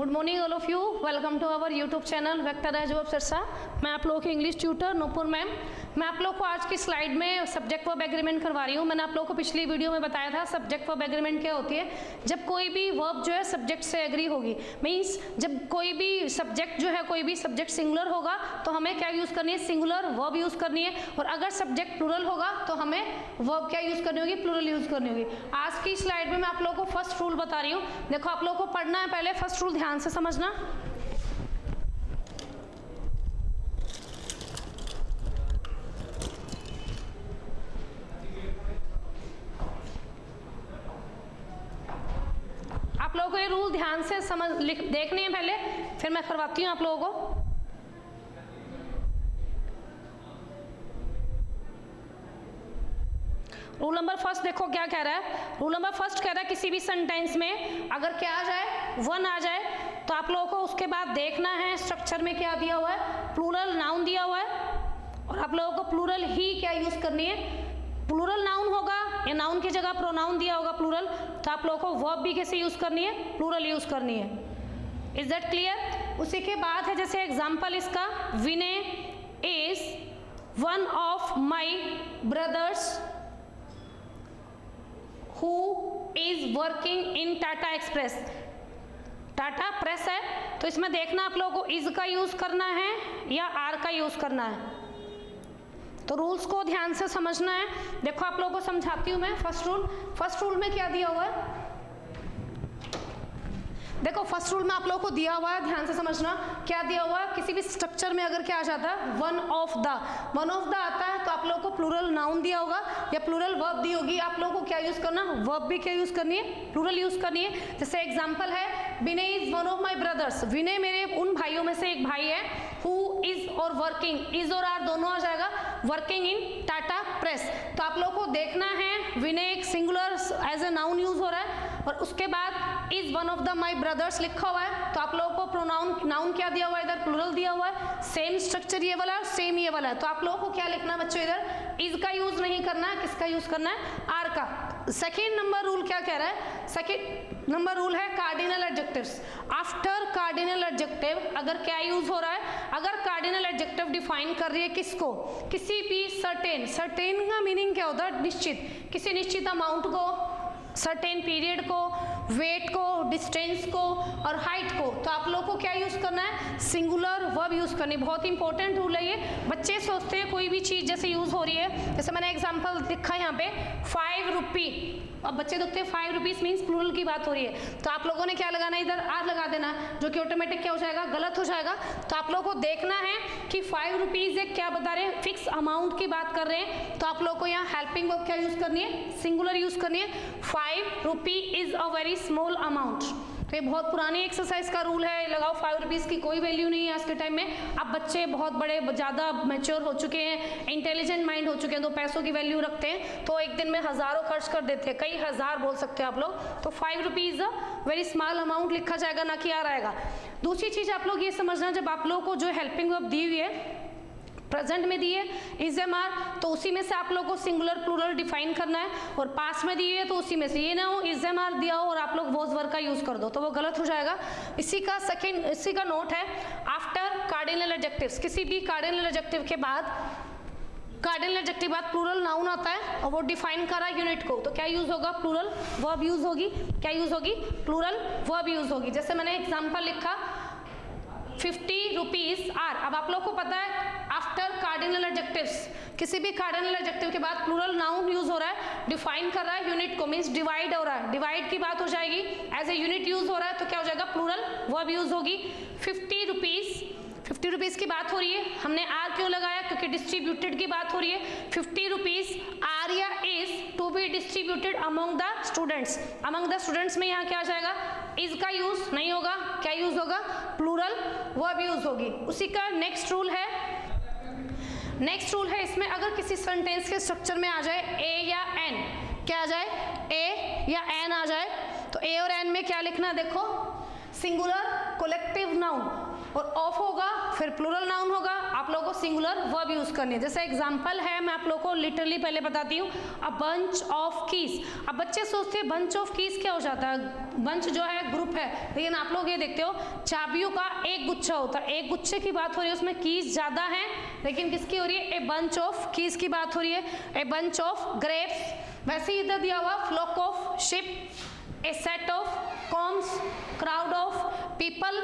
Good morning all of you, welcome to our YouTube channel Vector एजुअब सिरसा। मैं आप लोगों की इंग्लिश ट्यूटर नूपुर मैम। मैं आप लोगों को आज की स्लाइड में सब्जेक्ट वर्ब एग्रीमेंट करवा रही हूँ। मैंने आप लोगों को पिछली वीडियो में बताया था सब्जेक्ट वर्ब एग्रीमेंट क्या होती है। जब कोई भी वर्ब जो है सब्जेक्ट से एग्री होगी, मीन्स जब कोई भी सब्जेक्ट जो है कोई भी सब्जेक्ट सिंगुलर होगा तो हमें क्या यूज़ करनी है, सिंगुलर वर्ब यूज़ करनी है। और अगर सब्जेक्ट प्लूरल होगा तो हमें वर्ब क्या यूज़ करनी होगी, प्लूरल यूज़ करनी होगी। आज की स्लाइड में मैं आप लोगों को फर्स्ट रूल बता रही हूँ। देखो आप लोगों को पढ़ना है, पहले फर्स्ट रूल ध्यान से समझना। आप लोगों को ये रूल ध्यान से देखने हैं पहले, फिर मैं करवाती हूँ आप लोगों को। रूल नंबर फर्स्ट देखो क्या कह रहा है। रूल नंबर फर्स्ट कह रहा है किसी भी सेंटेंस में अगर क्या आ जाए, वन आ जाए, तो आप लोगों को उसके बाद देखना है स्ट्रक्चर में क्या दिया हुआ है, प्लूरल नाउन दिया हुआ है। और आप लोगों को प्लूरल ही क्या यूज करनी है, प्लूरल नाउन होगा या नाउन की जगह प्रोनाउन दिया होगा प्लूरल, तो आप लोगों को वर्ब भी कैसे यूज करनी है, प्लूरल यूज करनी है। Is that clear? उसी के बाद है जैसे एग्जाम्पल इसका, Vinay is one of my brothers Who is working in Tata Express? Tata press है, तो इसमें देखना आप लोगों को इज का यूज करना है या आर का यूज करना है। तो रूल्स को ध्यान से समझना है। देखो आप लोगों को समझाती हूँ मैं। फर्स्ट रूल में क्या दिया हुआ है, देखो फर्स्ट रूल में आप लोगों को दिया हुआ है, ध्यान से समझना क्या दिया हुआ है। किसी भी स्ट्रक्चर में अगर क्या आ जाता है, वन ऑफ द आता है, तो आप लोगों को प्लूरल नाउन दिया होगा या प्लूरल वर्ब दी होगी। आप लोगों को क्या यूज करना, वर्ब भी क्या यूज करनी है, प्लूरल यूज करनी है। जैसे एग्जांपल है, Vinay is one of my brothers, Vinay मेरे उन भाइयों में से एक भाई है। हु इज और वर्किंग, इज और आर दोनों आ जाएगा, वर्किंग इन टाटा प्रेस। तो आप लोगों को देखना है विनय एक singular as a noun use हो रहा है और उसके बाद is one of the my brothers लिखा हुआ है। तो आप लोगों को प्रोनाउन नाउन क्या दिया हुआ है, इधर प्लूरल दिया हुआ है। सेम स्ट्रक्चर ये वाला है, सेम ये वाला है। तो आप लोगों को क्या लिखना है बच्चों, इधर इज का यूज नहीं करना है, किसका यूज करना है, आर का। सेकेंड नंबर रूल क्या कह रहा है, सेकेंड नंबर रूल है cardinal adjectives. After cardinal adjective अगर क्या यूज हो रहा है, अगर कार्डिनल एडजेक्टिव डिफाइन कर रही है किसको, किसी भी सर्टेन का मीनिंग क्या होता है, निश्चित, किसी निश्चित अमाउंट को, सर्टेन पीरियड को, वेट को, डिस्टेंस को और हाइट को। तो आप लोगों को क्या यूज करना है, सिंगुलर वर्ब यूज करनी। बहुत इंपॉर्टेंट रूल है ये। बच्चे सोचते हैं कोई भी चीज जैसे यूज हो रही है, जैसे मैंने एग्जांपल लिखा है यहाँ पे 5 रुपी। अब बच्चे देखते हैं 5 रुपीज मीन्स प्लूरल की बात हो रही है, तो आप लोगों ने क्या लगाना है, इधर आर लगा देना, जो कि ऑटोमेटिक क्या हो जाएगा, गलत हो जाएगा। तो आप लोगों को देखना है कि 5 रुपीज एक क्या बता रहे हैं, फिक्स अमाउंट की बात कर रहे हैं। तो आप लोगों को यहाँ हेल्पिंग वर्ब क्या यूज करनी है, सिंगुलर यूज करनी है। 5 रुपी is a very small amount. तो ये बहुत पुरानी एक्सरसाइज का रूल है, लगाओ 5 रुपीज़ की कोई वैल्यू नहीं है आज के टाइम में। अब बच्चे बहुत बड़े, ज़्यादा मैच्योर हो चुके हैं, इंटेलिजेंट माइंड हो चुके हैं, तो पैसों की वैल्यू रखते हैं, तो एक दिन में हज़ारों खर्च कर देते हैं, कई हज़ार बोल सकते हैं आप लोग। तो 5 रुपीज़ वेरी स्मॉल अमाउंट लिखा जाएगा, ना कि आ रहेगा। दूसरी चीज़ आप लोग ये समझना, जब आप लोगों को जो हेल्पिंग वर्ब दी हुई है, प्रेजेंट में दी है इज एम आर, तो उसी में से आप लोगों को सिंगुलर प्लूरल डिफाइन करना है। और पास में दी है तो उसी में से, ये ना हो इज एम आर दिया हो और आप लोग वॉज वर्ब का यूज कर दो, तो वो गलत हो जाएगा। इसी का नोट है, आफ्टर कार्डिनल एडजेक्टिव्स, किसी भी कार्डिनल एडजेक्टिव के बाद, कार्डिनल एडजेक्टिव बाद प्लूरल नाउन आता है और वो डिफाइन कर रहा है यूनिट को, तो क्या यूज होगा, प्लूरल वर्ब यूज होगी। क्या यूज होगी, प्लूरल वर्ब यूज होगी। जैसे मैंने एग्जाम्पल लिखा 50 रुपीज आर। अब आप लोग को पता है आफ्टर कार्डिनल एडजेक्टिव्स, किसी भी कार्डिनल एडजेक्टिव के बाद प्लूरल नाउन यूज हो रहा है, डिफाइन कर रहा है यूनिट को, मींस डिवाइड हो रहा है, डिवाइड की बात हो जाएगी, एज ए यूनिट यूज हो रहा है, तो क्या हो जाएगा, प्लूरल वर्ब यूज होगी। 50 रुपीज की बात हो रही है, हमने आर क्यों लगाया, क्योंकि डिस्ट्रीब्यूटेड की बात हो रही है। 50 रुपीज आर या is to be distributed among the students. Among the students में यहाँ क्या आ जाएगा, इज का यूज नहीं होगा, क्या यूज होगा, प्लूरल वर्ब यूज होगी। उसी का नेक्स्ट रूल है, इसमें अगर किसी सेंटेंस के स्ट्रक्चर में आ जाए ए या एन, क्या आ जाए, ए या एन आ जाए, तो ए और एन में क्या लिखना है, देखो सिंगुलर कोलेक्टिव नाउन। और ऑफ होगा, फिर प्लूरल नाउन होगा, आप लोगों को सिंगुलर वर्ब यूज करनी है। जैसे एग्जांपल है, मैं आप लोगों को लिटरली पहले बताती हूँ, अ बंच ऑफ कीज। अब बच्चे सोचते हैं बंच ऑफ कीज क्या हो जाता है, बंच जो है ग्रुप है, लेकिन आप लोग ये देखते हो चाबियों का एक गुच्छा होता है, एक गुच्छे की बात हो रही है, उसमें कीज ज्यादा है, लेकिन किसकी हो रही है, ए बंच ऑफ कीज की बात हो रही है, ए बंच ऑफ ग्रेप्स। वैसे ही इधर दिया हुआ flock of sheep, a set of combs, crowd of people,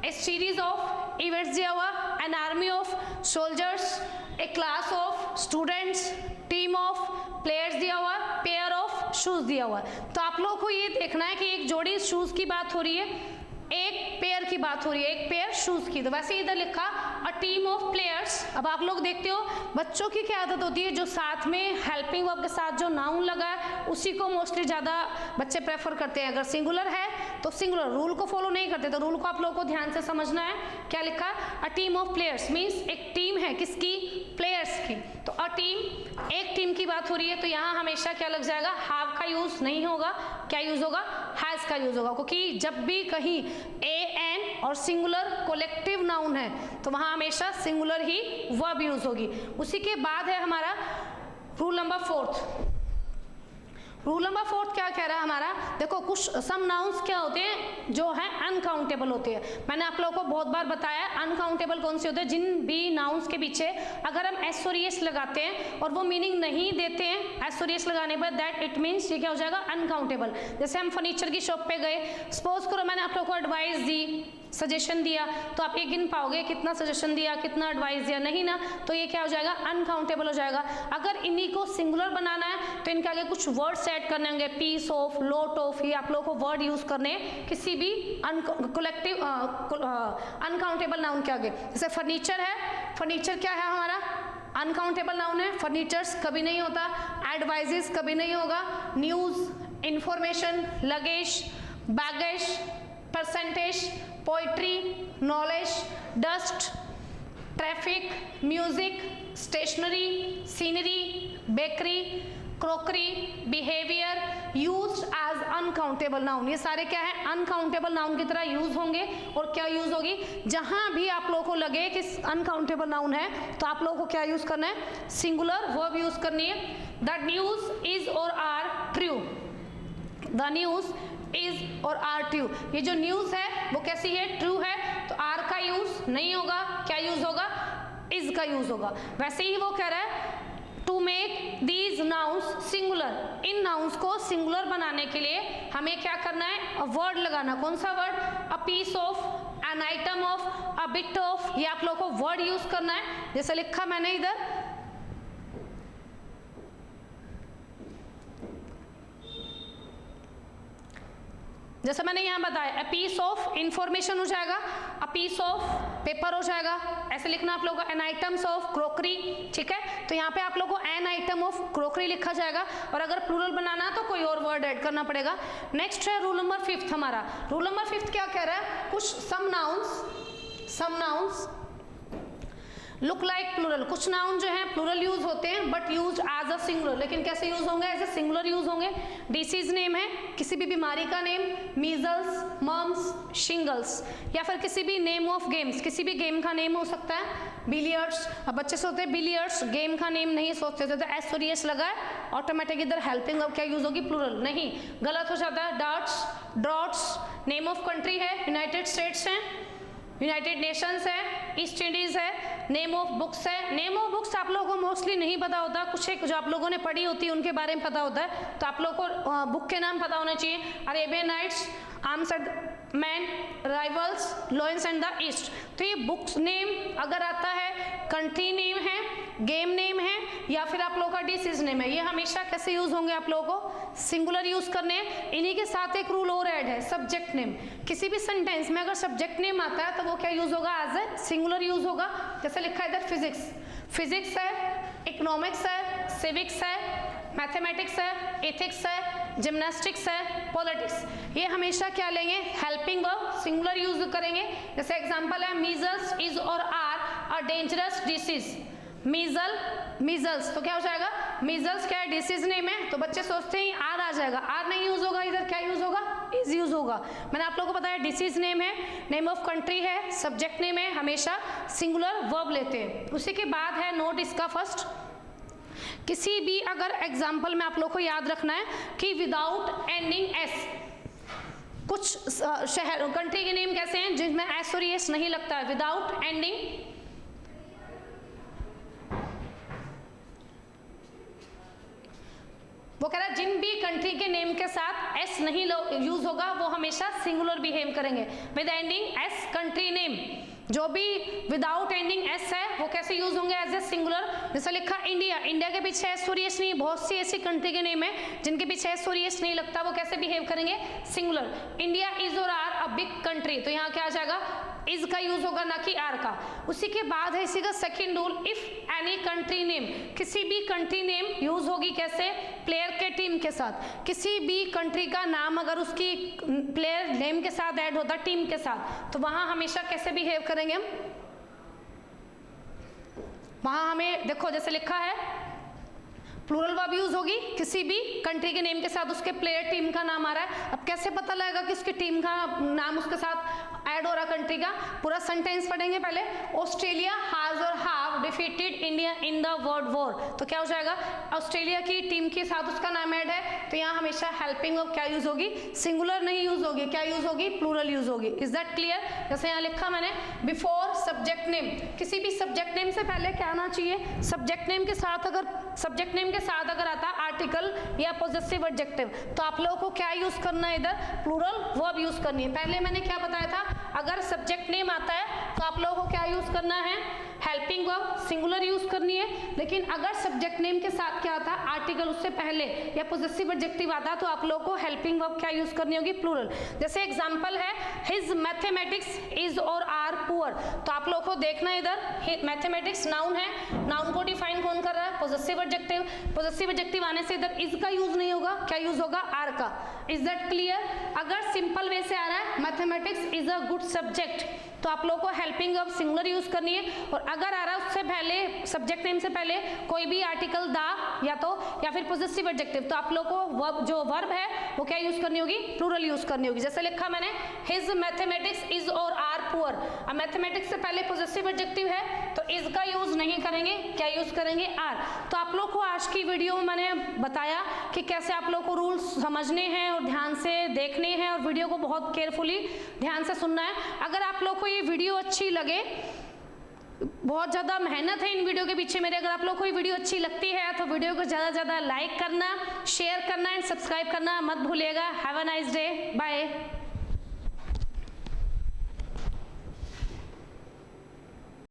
a series of events दिया हुआ, an army of soldiers, a class of students, team of players दिया हुआ, pair of shoes दिया हुआ। तो आप लोगों को ये देखना है कि एक जोड़ी शूज की बात हो रही है, एक पेयर की बात हो रही है, एक पेयर शूज की। तो वैसे इधर लिखा अ टीम ऑफ प्लेयर्स। अब आप लोग देखते हो बच्चों की क्या आदत होती है, जो साथ में हेल्पिंग वर्ब के साथ जो नाउन लगा है उसी को मोस्टली ज़्यादा बच्चे प्रेफर करते हैं। अगर सिंगुलर है तो सिंगुलर, रूल को फॉलो नहीं करते, तो रूल को आप लोगों को ध्यान से समझना है। क्या लिखा, a team of players means एक टीम है, किसकी, प्लेयर्स की। तो अ टीम, एक टीम की बात हो रही है, तो यहाँ हमेशा क्या लग जाएगा, हैव का यूज नहीं होगा, क्या यूज होगा, हैज का यूज होगा, क्योंकि जब भी कहीं ए एन और सिंगुलर कोलेक्टिव नाउन है तो वहां हमेशा सिंगुलर ही वर्ब यूज होगी। उसी के बाद है हमारा रूल नंबर 4। रूल नंबर 4 क्या कह रहा है हमारा, देखो कुछ सम नाउन्स क्या होते हैं जो है अनकाउंटेबल होते हैं। मैंने आप लोगों को बहुत बार बताया अनकाउंटेबल कौन से होते हैं, जिन भी नाउन्स के पीछे अगर हम एस और एस लगाते हैं और वो मीनिंग नहीं देते हैं एस और एस लगाने पर, दैट इट मीन्स ये क्या हो जाएगा, अनकाउंटेबल। जैसे हम फर्नीचर की शॉप पे गए, सपोज करो मैंने आप लोगों को एडवाइस दी, सजेशन दिया, तो आप ये गिन पाओगे कितना सजेशन दिया, कितना एडवाइस दिया, नहीं ना, तो ये क्या हो जाएगा, अनकाउंटेबल हो जाएगा। अगर इन्हीं को सिंगुलर बनाना है तो इनके आगे कुछ वर्ड्स ऐड करने होंगे, पीस ऑफ, लॉट ऑफ, ये आप लोगों को वर्ड यूज करने हैं किसी भी कोलेक्टिव अनकाउंटेबल नाउन के आगे। जैसे फर्नीचर है, फर्नीचर क्या है हमारा, अनकाउंटेबल नाउन है, फर्नीचर्स कभी नहीं होता, एडवाइजेस कभी नहीं होगा, news, information, luggage, baggage, percentage, poetry, knowledge, dust, traffic, music, stationery, scenery, bakery, crockery, behaviour, used as uncountable noun. ये सारे क्या है, अनकाउंटेबल नाउन की तरह यूज होंगे। और क्या यूज होगी, जहां भी आप लोगों को लगे कि अनकाउंटेबल नाउन है तो आप लोगों को क्या यूज करना है, सिंगुलर वर्ब यूज करनी है। द न्यूज इज और are true, the news is और आर ट्रू। ये जो न्यूज है वो कैसी है, ट्रू है, तो आर का यूज नहीं होगा, क्या यूज होगा, इज का यूज होगा। वैसे ही वो कह रहा है to make these nouns singular, इन नाउन्स को सिंगुलर बनाने के लिए हमें क्या करना है, अ वर्ड लगाना। कौन सा word, a piece of, an item of, a bit of, ये आप लोगों को वर्ड यूज करना है। जैसे लिखा मैंने इधर, जैसे मैंने यहाँ बताया, अ पीस ऑफ इंफॉर्मेशन हो जाएगा, अ पीस ऑफ पेपर हो जाएगा, ऐसे लिखना आप लोगों को, एन आइटम्स ऑफ क्रोकरी, ठीक है। तो यहाँ पे आप लोगों को एन आइटम ऑफ क्रोकरी लिखा जाएगा, और अगर प्लूरल बनाना है तो कोई और वर्ड ऐड करना पड़ेगा। नेक्स्ट है रूल नंबर 5 हमारा। रूल नंबर 5 क्या कह रहा है, कुछ some nouns look like plural, कुछ नाउन जो है प्लूरल यूज होते हैं but use as a singular, लेकिन कैसे यूज होंगे, एज अ सिंगुलर यूज होंगे। डिसीज नेम है, किसी भी बीमारी का नेम, मीजल्स, मम्स, शिंगल्स, या फिर किसी भी नेम ऑफ गेम्स, किसी भी गेम का नेम हो सकता है। बिलियर्ड्स, अब बच्चे सोचते हैं बिलियर्ड्स, गेम का नेम नहीं सोचते थे, तो एस और एस लगा है, ऑटोमेटिक इधर हेल्पिंग अब क्या यूज होगी, प्लूरल, नहीं, गलत हो जाता है। Darts, droughts, name of country है, यूनाइटेड स्टेट्स है, यूनाइटेड नेशंस है, ईस्ट इंडीज है। नेम ऑफ बुक्स है, नेम ऑफ बुक्स आप लोगों को मोस्टली नहीं पता होता, कुछ एक जो आप लोगों ने पढ़ी होती है उनके बारे में पता होता है, तो आप लोगों को बुक के नाम पता होने चाहिए। Arabian Nights, arms and man, rivals, lions and the east. तो ये बुक्स नेम अगर आता है, कंट्री नेम है, गेम नेम है, या फिर आप लोगों का डिसीज नेम है, ये हमेशा कैसे यूज होंगे, आप लोगों को सिंगुलर यूज करने हैं। इन्हीं के साथ एक रूल और ऐड है, सब्जेक्ट नेम। किसी भी सेंटेंस में अगर सब्जेक्ट नेम आता है तो वो क्या यूज होगा, एज ए सिंगुलर यूज होगा। जैसे लिखा है इधर फिजिक्स, फिजिक्स है, इकोनॉमिक्स है, सिविक्स है, मैथमेटिक्स है, एथिक्स है, जिम्नास्टिक्स है, पॉलिटिक्स, ये हमेशा क्या लेंगे, हेल्पिंग वर्ब, सिंगुलर यूज करेंगे। जैसे एग्जांपल है मीजल्स इज और are a dangerous disease, measles तो क्या हो जाएगा, मीजल्स क्या है, डिसीज नेम है, तो बच्चे सोचते हैं आर आ जाएगा, आर नहीं यूज होगा, इधर क्या यूज होगा, इज यूज होगा। मैंने आप लोगों को बताया डिसीज नेम है, नेम ऑफ कंट्री है, सब्जेक्ट नेम है, हमेशा सिंगुलर वर्ब लेते हैं। उसी के बाद है नोट इसका फर्स्ट, किसी भी अगर एग्जाम्पल में आप लोग को याद रखना है कि विदाउट एंडिंग एस, कुछ शहर कंट्री के नेम कैसे हैं जिनमें एस और एस नहीं लगता है, विदाउट एंडिंग, वो कह रहा है जिन भी कंट्री के नेम के साथ एस नहीं यूज होगा वो हमेशा सिंगुलर बिहेव करेंगे। With ending S country name, जो भी विदाउट एंडिंग एस है वो कैसे यूज होंगे, एज ए सिंगुलर। जैसे लिखा इंडिया, इंडिया के पीछे एस और एस नहीं, बहुत सी ऐसी कंट्री के नेम है जिनके पीछे एस और एस नहीं लगता, वो कैसे बिहेव करेंगे, सिंगुलर। इंडिया इज और आर अ बिग कंट्री, तो यहाँ क्या आ जाएगा, इज का यूज होगा ना कि आर का। उसी के बाद है इसी का second rule, if any country name, किसी भी कंट्री नेम यूज होगी कैसे, प्लेयर के टीम के साथ। किसी भी कंट्री का नाम अगर उसकी प्लेयर नेम के साथ ऐड होता टीम के साथ, तो वहां हमेशा कैसे बिहेव करेंगे हम, वहां हमें देखो जैसे लिखा है प्लूरल वर्ब यूज होगी, किसी भी कंट्री के नेम के साथ उसके प्लेयर टीम का नाम आ रहा है। अब कैसे पता लगेगा कि उसकी टीम का नाम उसके साथ ऐड हो रहा कंट्री का, पूरा सेंटेंस पढ़ेंगे पहले। ऑस्ट्रेलिया हैज और have defeated India in the world war, तो क्या हो जाएगा, ऑस्ट्रेलिया की टीम के साथ उसका नाम ऐड है, तो यहाँ हमेशा हेल्पिंग वर्ब क्या यूज होगी, सिंगुलर नहीं यूज होगी, क्या यूज होगी, प्लूरल यूज होगी। Is that clear. जैसे यहाँ लिखा मैंने बिफोर सब्जेक्ट नेम, किसी भी सब्जेक्ट नेम से पहले क्या आना चाहिए, सब्जेक्ट नेम के साथ अगर सब्जेक्ट नेम के साथ अगर आता आर्टिकल या पॉजेसिव एडजेक्टिव, तो आप लोगों को क्या यूज करना है, इधर प्लूरल वर्ब यूज करनी है। पहले मैंने क्या बताया था, अगर सब्जेक्ट नेम आता है तो आप लोगों को क्या यूज करना है, हेल्पिंग वर्ब सिंगुलर यूज करनी है। लेकिन अगर सब्जेक्ट नेम के साथ क्या आता है, आर्टिकल उससे पहले या पॉजेसिव एडजेक्टिव आता, तो आप लोगों को हेल्पिंग वर्ब क्या यूज करनी होगी, प्लूरल। जैसे एग्जांपल है हिज मैथमेटिक्स इज और आर पुअर, तो आप लोगों को देखना है इधर मैथमेटिक्स नाउन है, नाउन को डिफाइन कौन कर रहा है, पॉजेसिव एडजेक्टिव। पॉजेसिव एडजेक्टिव आने से इधर इज का यूज नहीं होगा, क्या यूज होगा, आर का। Is that clear. अगर सिंपल वे से आ रहा है mathematics is a good subject, तो आप लोगों को हेल्पिंग वर्ब सिंगुलर यूज करनी है। और अगर आ रहा है उससे पहले सब्जेक्ट नेम से पहले कोई भी आर्टिकल दा या फिर पॉजेसिव एडजेक्टिव, तो आप लोगों को वर्ब जो वर्ब है वो क्या यूज करनी होगी, प्लूरल यूज करनी होगी। जैसे लिखा मैंने हिज मैथमेटिक्स इज और आर पुअर, अब मैथमेटिक्स से पहले पॉजेसिव एडजेक्टिव है तो इज का यूज नहीं करेंगे, क्या यूज करेंगे, आर। तो आप लोग को आज की वीडियो में मैंने बताया कि कैसे आप लोग को रूल्स समझने हैं और ध्यान से देखने हैं, और वीडियो को बहुत केयरफुली ध्यान से सुनना है। अगर आप लोग को ये वीडियो अच्छी लगे, बहुत ज़्यादा मेहनत है इन वीडियो के पीछे मेरे, अगर आप लोग को ये वीडियो अच्छी लगती है तो वीडियो को ज़्यादा से ज़्यादा लाइक करना, शेयर करना एंड सब्सक्राइब करना मत भूलिएगा। Have a nice day, bye.